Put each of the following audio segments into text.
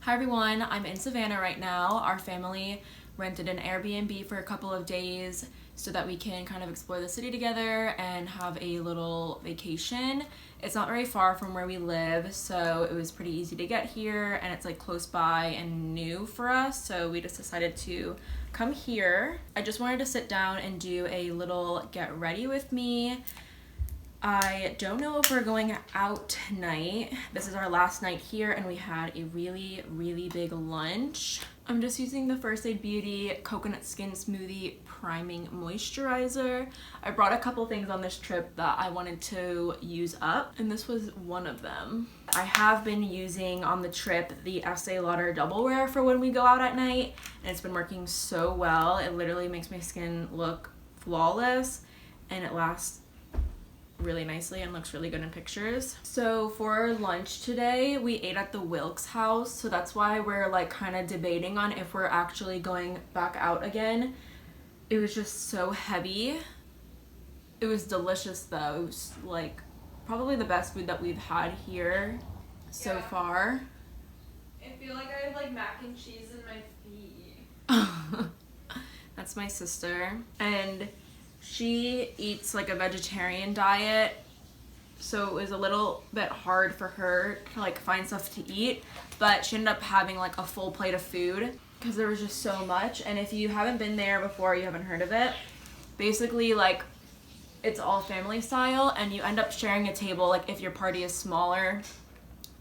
Hi everyone, I'm in Savannah right now. Our family rented an Airbnb for a couple of days so that we can kind of explore the city together and have a little vacation. It's not very far from where we live, so it was pretty easy to get here, and it's like close by and new for us, so we just decided to come here. I just wanted to sit down and do a little get ready with me. I don't know if we're going out tonight. This is our last night here and we had a really big lunch. I'm just using the First Aid Beauty Coconut Skin Smoothie Priming Moisturizer. I brought a couple things on this trip that I wanted to use up, and this was one of them. I have been using on the trip the Estee Lauder Double Wear for when we go out at night, and it's been working so well. It literally makes my skin look flawless and it lasts really nicely and looks really good in pictures. So for lunch today, we ate at the Wilkes house, so that's why we're like kind of debating on if we're actually going back out again. It was just so heavy. It was delicious though. It was like probably the best food that we've had here so far. I feel like I have like mac and cheese in my feet. That's my sister, and she eats like a vegetarian diet, so it was a little bit hard for her to like find stuff to eat, but she ended up having like a full plate of food because there was just so much. And if you haven't been there before, you haven't heard of it, basically like it's all family style and you end up sharing a table. Like if your party is smaller,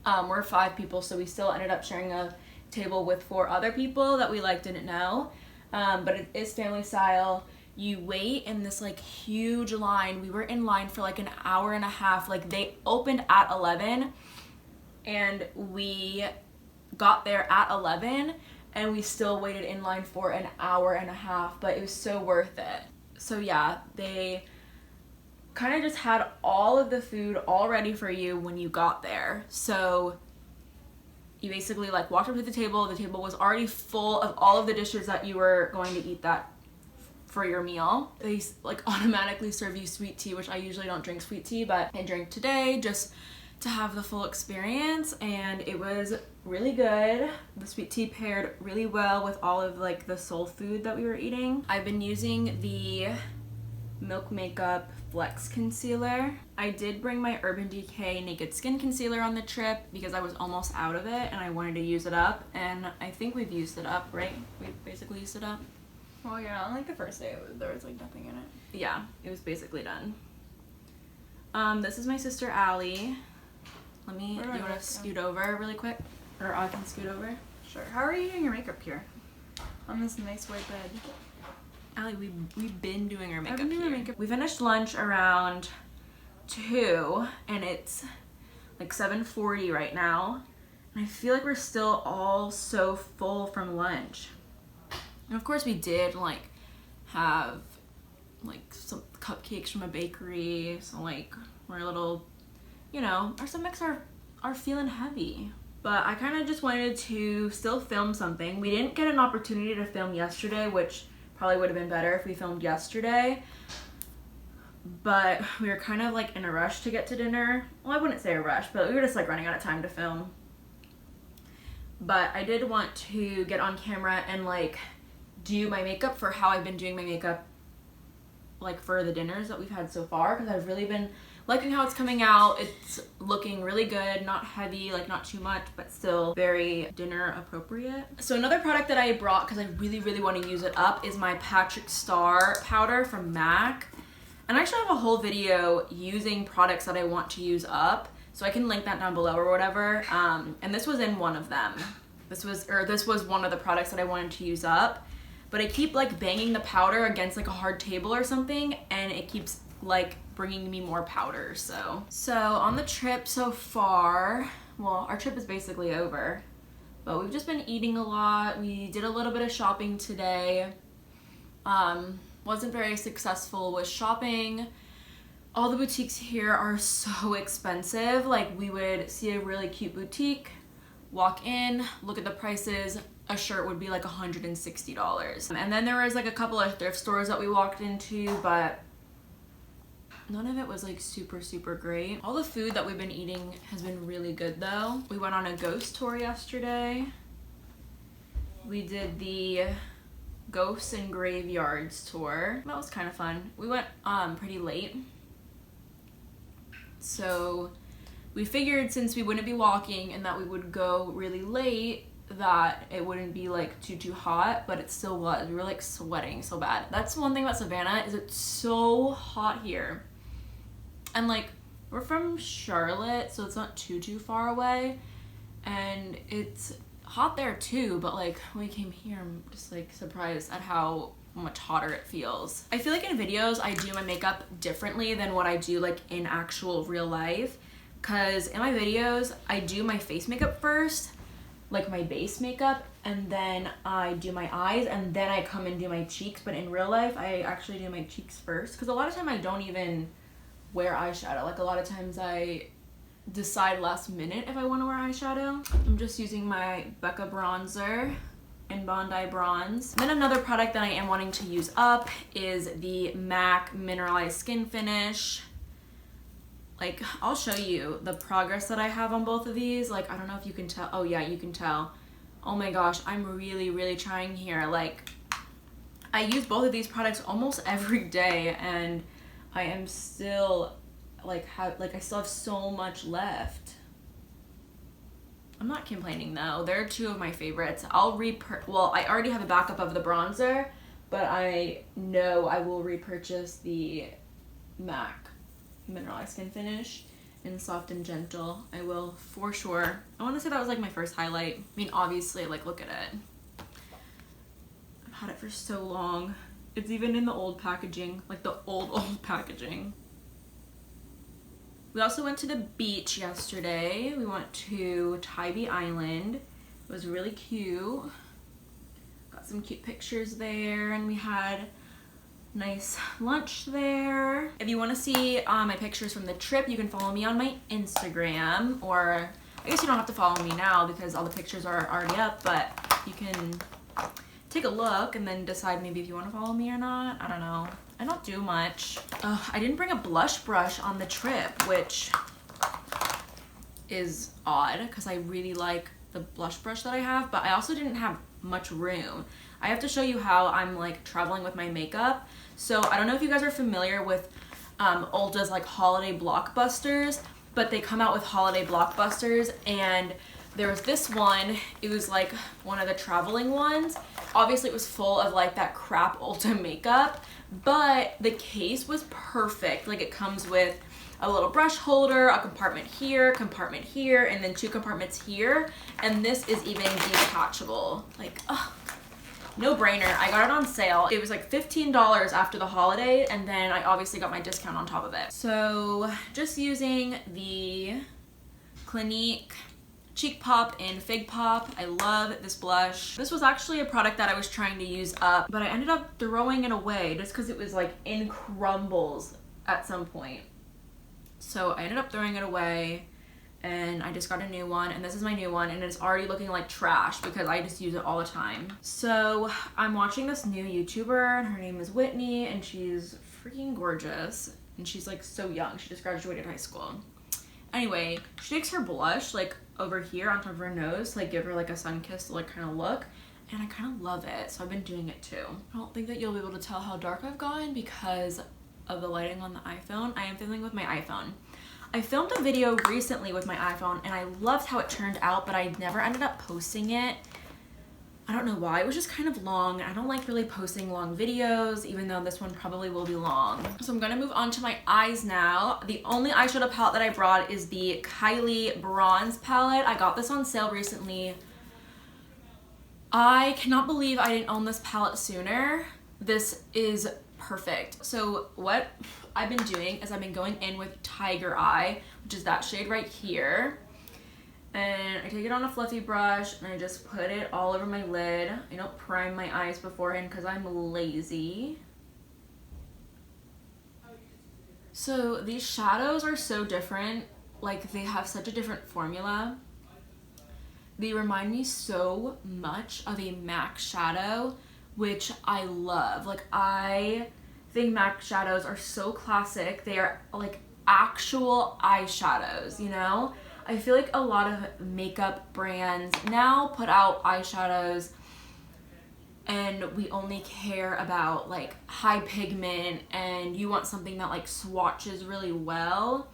we're 5 people, so we still ended up sharing a table with 4 other people that we like didn't know, but it is family style. You wait in this like huge line. We were in line for like an hour and a half. Like they opened at 11 and we got there at 11 and we still waited in line for an hour and a half, but it was so worth it. So yeah, they kind of just had all of the food all ready for you when you got there. So you basically like walked up to the table was already full of all of the dishes that you were going to eat that for your meal. They like automatically serve you sweet tea, which I usually don't drink sweet tea, but I drank today just to have the full experience, and it was really good. The sweet tea paired really well with all of like the soul food that we were eating. I've been using the Milk Makeup Flex Concealer. I did bring my Urban Decay Naked Skin Concealer on the trip because I was almost out of it and I wanted to use it up, and I think we've used it up, right? We basically used it up. Well, yeah, on like the first day, there was like nothing in it. Yeah, it was basically done. This is my sister Allie. Do you want to scoot over really quick? Or I can scoot over? Sure. How are you doing your makeup here? On this nice white bed. Allie, we've been doing our makeup I've been doing here. makeup. We finished lunch around 2 and it's like 7:40 right now. And I feel like we're still all so full from lunch. And of course we did like have like some cupcakes from a bakery, so like we're a little, you know, our stomachs are feeling heavy. But I kind of just wanted to still film something. We didn't get an opportunity to film yesterday, which probably would have been better if we filmed yesterday. But we were kind of like in a rush to get to dinner. Well, I wouldn't say a rush, but we were just like running out of time to film. But I did want to get on camera and like do my makeup for how I've been doing my makeup like for the dinners that we've had so far, because I've really been liking how it's coming out. It's looking really good, not heavy, like not too much, but still very dinner appropriate. So another product that I brought because I really want to use it up is my Patrick Star powder from MAC. And I actually have a whole video using products that I want to use up, so I can link that down below or whatever. And this was in one of them. This was one of the products that I wanted to use up. But I keep like banging the powder against like a hard table or something, and it keeps like bringing me more powder. So on the trip so far, well, our trip is basically over, but we've just been eating a lot. We did a little bit of shopping today. Wasn't very successful with shopping. All the boutiques here are so expensive. Like we would see a really cute boutique, walk in, look at the prices, a shirt would be like $160. And then there was like a couple of thrift stores that we walked into, but none of it was like super great. All the food that we've been eating has been really good though. We went on a ghost tour yesterday. We did the Ghosts and Graveyards tour. That was kind of fun. We went pretty late. So we figured since we wouldn't be walking and that we would go really late, that it wouldn't be like too hot, but it still was. We were like sweating so bad. That's one thing about Savannah, is it's so hot here. And like, we're from Charlotte, so it's not too far away, and it's hot there too, but like when we came here, I'm just like surprised at how much hotter it feels. I feel like in videos I do my makeup differently than what I do like in actual real life, because in my videos I do my face makeup first, like my base makeup, and then I do my eyes, and then I come and do my cheeks. But in real life I actually do my cheeks first, because a lot of time I don't even wear eyeshadow. Like a lot of times I decide last minute if I want to wear eyeshadow. I'm just using my Becca bronzer in Bondi Bronze. And then another product that I am wanting to use up is the MAC Mineralized Skin Finish. Like, I'll show you the progress that I have on both of these. Like, I don't know if you can tell. Oh yeah, you can tell. Oh my gosh, I'm really trying here. Like, I use both of these products almost every day, and I am still like I still have so much left. I'm not complaining though. They're two of my favorites. Well, I already have a backup of the bronzer, but I know I will repurchase the MAC Mineralized Skin Finish in Soft and Gentle. I will for sure. I want to say that was like my first highlight. I mean, obviously, like, look at it. I've had it for so long. It's even in the old packaging, like the old packaging. We also went to the beach yesterday. We went to Tybee Island. It was really cute. Got some cute pictures there, and we had nice lunch there. If you want to see my pictures from the trip, you can follow me on my Instagram, or I guess you don't have to follow me now because all the pictures are already up, but you can take a look and then decide maybe if you want to follow me or not. I don't know. I don't do much. I didn't bring a blush brush on the trip, which is odd because I really like the blush brush that I have, but I also didn't have much room. I have to show you how I'm like traveling with my makeup. So I don't know if you guys are familiar with Ulta's like holiday blockbusters, but they come out with holiday blockbusters, and there was this one. It was like one of the traveling ones. Obviously it was full of like that crap Ulta makeup, but the case was perfect. Like, it comes with a little brush holder, a compartment here, and then two compartments here, and this is even detachable. Like, oh, no brainer. I got it on sale. It was like $15 after the holiday, and then I obviously got my discount on top of it. So just using the Clinique Cheek Pop in Fig Pop. I love this blush. This was actually a product that I was trying to use up, but I ended up throwing it away just because it was like in crumbles at some point. So I ended up throwing it away, and I just got a new one, and this is my new one, and it's already looking like trash because I just use it all the time. So I'm watching this new YouTuber, and her name is Whitney, and she's freaking gorgeous, and she's like so young. She just graduated high school. Anyway, she takes her blush like over here on top of her nose to like give her like a sun-kissed like kind of look, and I kind of love it, so I've been doing it too. I don't think that you'll be able to tell how dark I've gone because of the lighting on the iPhone. I am filming with my iPhone. I filmed a video recently with my iPhone, and I loved how it turned out, but I never ended up posting it. I don't know why. It was just kind of long. I don't like really posting long videos, even though this one probably will be long. So I'm gonna move on to my eyes now. The only eyeshadow palette that I brought is the Kylie Bronze palette. I got this on sale recently. I cannot believe I didn't own this palette sooner. This is perfect. So what I've been doing is I've been going in with Tiger Eye, which is that shade right here. And I take it on a fluffy brush, and I just put it all over my lid. I don't prime my eyes beforehand because I'm lazy. So these shadows are so different. Like, they have such a different formula. They remind me so much of a MAC shadow, which I love. Like, I think MAC shadows are so classic. They are like actual eyeshadows, you know? I feel like a lot of makeup brands now put out eyeshadows and we only care about like high pigment and you want something that like swatches really well.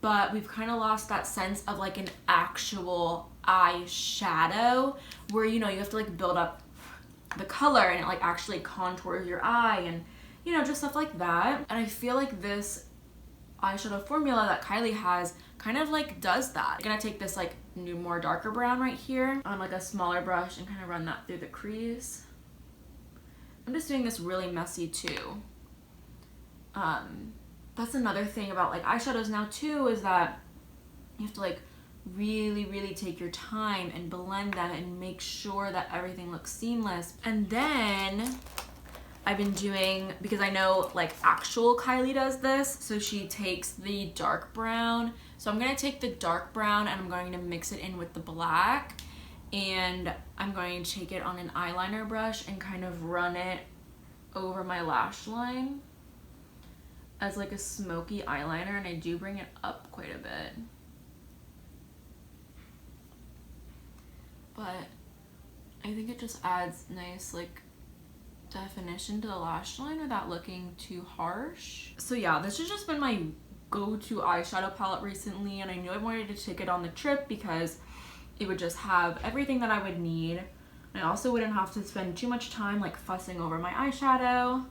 But we've kind of lost that sense of like an actual eyeshadow where, you know, you have to like build up the color and it like actually contours your eye and, you know, just stuff like that. And I feel like this eyeshadow formula that Kylie has kind of like does that. I'm gonna take this like new more darker brown right here on like a smaller brush and kind of run that through the crease. I'm just doing this really messy too. That's another thing about like eyeshadows now too, is that you have to like really take your time and blend them and make sure that everything looks seamless. And then I've been doing, because I know like actual Kylie does this, so she takes the dark brown. So I'm gonna take the dark brown and I'm going to mix it in with the black, and I'm going to take it on an eyeliner brush and kind of run it over my lash line as like a smoky eyeliner, and I do bring it up quite a bit. But I think it just adds nice like definition to the lash line without looking too harsh. So yeah, this has just been my go-to eyeshadow palette recently, and I knew I wanted to take it on the trip because it would just have everything that I would need. I also wouldn't have to spend too much time like fussing over my eyeshadow.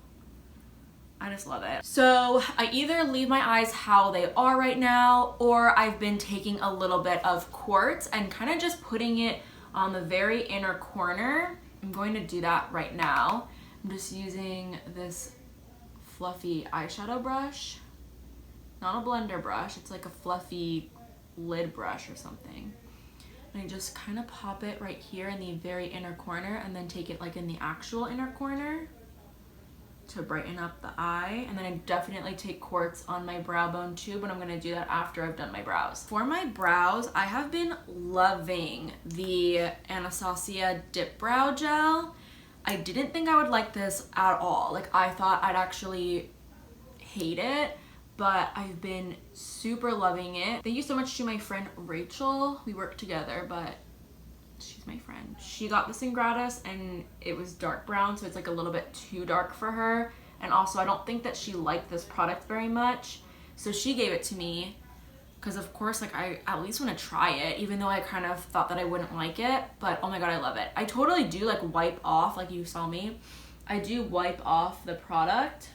I just love it. So I either leave my eyes how they are right now, or I've been taking a little bit of quartz and kind of just putting it on the very inner corner. I'm going to do that right now. I'm just using this fluffy eyeshadow brush. Not a blender brush, it's like a fluffy lid brush or something. And I just kind of pop it right here in the very inner corner and then take it like in the actual inner corner to brighten up the eye. And then I definitely take quartz on my brow bone too, but I'm gonna do that after I've done my brows. For my brows, I have been loving the Anastasia Dip Brow Gel. I didn't think I would like this at all. Like I thought I'd actually hate it, but I've been super loving it. Thank you so much to my friend Rachel. We work together, but she's my friend. She got this in gratis and it was dark brown, so it's like a little bit too dark for her. And also I don't think that she liked this product very much, so she gave it to me because of course like I at least want to try it, even though I kind of thought that I wouldn't like it. But oh my god, I love it. I totally do like wipe off, like you saw me, I do wipe off the product,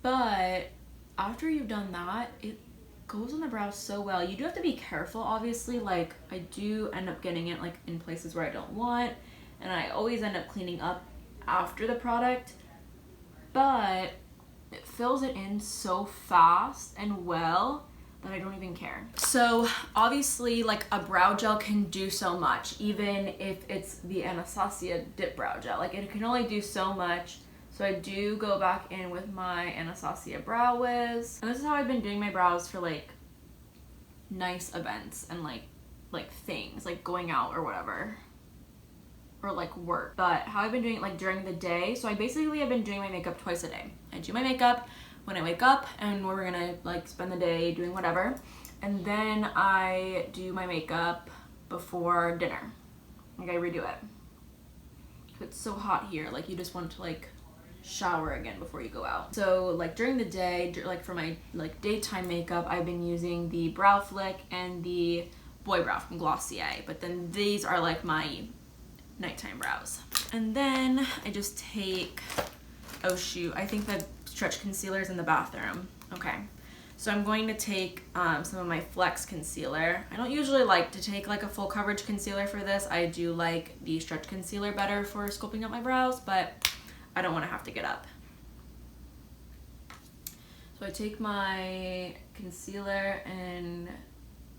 but after you've done that, it goes on the brows so well. You do have to be careful, obviously. Like I do end up getting it like in places where I don't want, and I always end up cleaning up after the product, but it fills it in so fast and well that I don't even care. So obviously like a brow gel can do so much, even if it's the Anastasia Dip Brow Gel. Like it can only do so much. So I do go back in with my Anastasia Brow Wiz. And this is how I've been doing my brows for like nice events and like things, like going out or whatever. Or like work. But how I've been doing it like during the day. So I basically have been doing my makeup twice a day. I do my makeup when I wake up and we're gonna like spend the day doing whatever. And then I do my makeup before dinner. Like I redo it. It's so hot here, like you just want to like shower again before you go out. So like during the day, like for my like daytime makeup, I've been using the Brow Flick and the Boy Brow from Glossier, but then these are like my nighttime brows. And then I just take, oh shoot, I think the stretch concealer is in the bathroom. Okay, so I'm going to take some of my Flex concealer. I don't usually like to take like a full coverage concealer for this. I do like the stretch concealer better for sculpting up my brows, but I don't want to have to get up. So I take my concealer and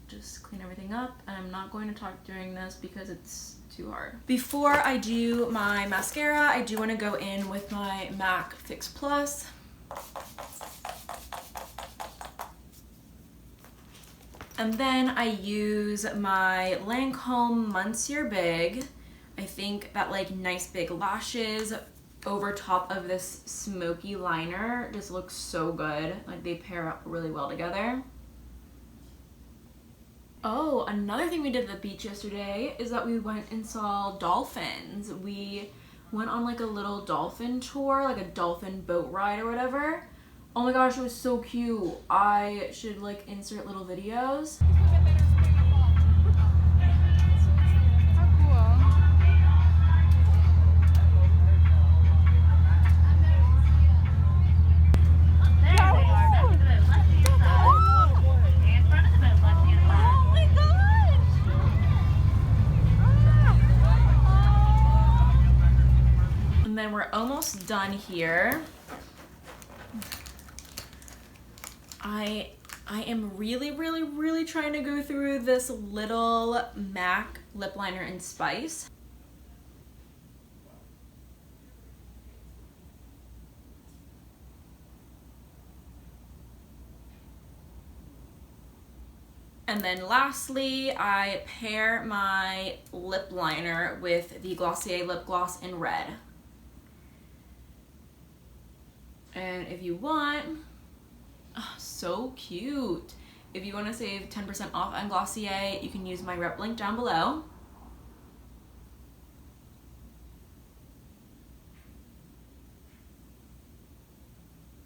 just clean everything up, and I'm not going to talk during this because it's too hard. Before I do my mascara, I do want to go in with my MAC Fix Plus. And then I use my Lancome Monsieur Big. I think that like nice big lashes over top of this smoky liner just looks so good. Like they pair up really well together. Oh, another thing we did at the beach yesterday is that we went and saw dolphins. We went on like a little dolphin tour, like a dolphin boat ride or whatever. Oh my gosh, it was so cute. I should like insert little videos. And then we're almost done here. I am really trying to go through this little MAC lip liner in Spice. And then lastly, I pair my lip liner with the Glossier lip gloss in red. And if you want, oh, so cute. If you want to save 10% off on Glossier, you can use my rep link down below.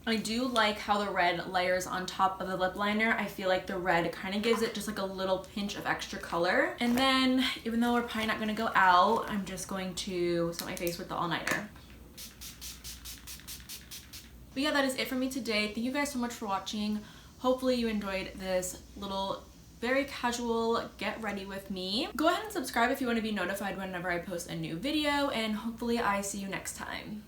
I do like how the red layers on top of the lip liner. I feel like the red kind of gives it just like a little pinch of extra color. And then, even though we're probably not going to go out, I'm just going to set my face with the all-nighter. But yeah, that is it for me today. Thank you guys so much for watching. Hopefully you enjoyed this little very casual get ready with me. Go ahead and subscribe if you want to be notified whenever I post a new video, and hopefully I see you next time.